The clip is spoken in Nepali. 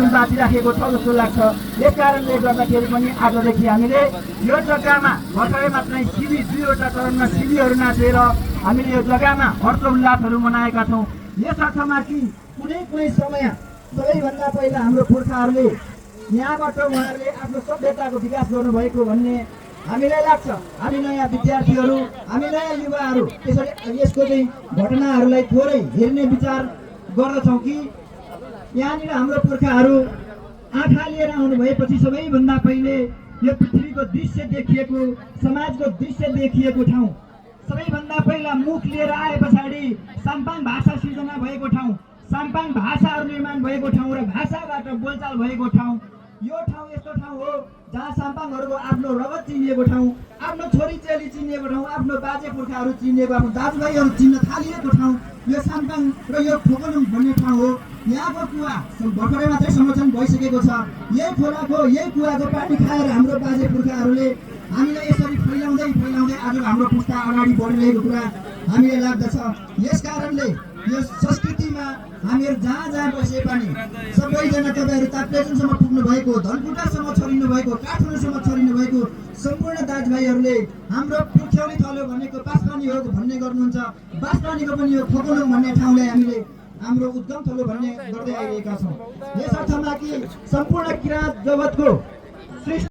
जुन बाँचिराखेको छ जस्तो लाग्छ। यस कारणले गर्दाखेरि पनि आजदेखि हामीले यो जग्गामा भर्खरै मात्रै शिवी 2वटा चरणमा शिवीहरू नाचेर हामीले यो जग्गामा हर्षोल्लासहरू मनाएका छौँ। यस अर्थमा कि कुनै कुनै समय सबैभन्दा पहिला हाम्रो पुर्खाहरूले यहाँबाट उहाँहरूले आफ्नो सभ्यताको विकास गर्नुभएको भन्ने हामीलाई लाग्छ। हामी नयाँ विद्यार्थीहरू, हामी नयाँ युवाहरू त्यसरी यसको चाहिँ घटनाहरूलाई थोरै हेर्ने विचार गर्दछौँ कि यहाँनिर हाम्रो पुर्खाहरू आँखा लिएर आउनु भएपछि सबैभन्दा पहिले यो पृथ्वीको दृश्य देखिएको, समाजको दृश्य देखिएको ठाउँ, सबैभन्दा पहिला मुख लिएर आए पछाडि साम्पाङ भाषा सिर्जना भएको ठाउँ, साम्पाङ भाषाहरू निर्माण भएको ठाउँ र भाषाबाट बोलचाल भएको ठाउँ, यो ठाउँ यस्तो ठाउँ हो जहाँ साम्पाङहरूको आफ्नो रगत चिनिएको ठाउँ, आफ्नो छोरी चेली चिनिएको ठाउँ, आफ्नो बाजे पुर्खाहरू चिनिएको, आफ्नो दाजुभाइहरू चिन्न थालिएको ठाउँ यो साम्पाङ र यो फोकलुङ भन्ने ठाउँ हो। यहाँको कुवा भर्खरै मात्रै संरक्षण भइसकेको छ। यही कुवाको पानी खाएर हाम्रो बाजे पुर्खाहरूले हामीलाई यसरी फैलाउँदै फैलाउँदै आज हाम्रो पुस्ता अगाडि बढिरहेको कुरा हामीलाई लाग्दछ। यस कारणले यो संस्कृतिमा हामीहरू जहाँ जहाँ बसे पनि सबैजना तपाईँहरू ताप्लेजुङसम्म पुग्नु भएको, धनकुटासम्म छरिनु भएको, काठमाडौँसम्म छरिनु भएको सम्पूर्ण दाजुभाइहरूले हाम्रो पुर्ख्यौली थलो भनेको बाँसपानी हो भन्ने गर्नुहुन्छ। बाँसपानीको पनि यो फोकलुङ भन्ने ठाउँलाई हामीले हाम्रो उद्गम थलो भन्ने गर्दै आइरहेका छौँ। यस अर्थमा कि सम्पूर्ण किराँत जगतको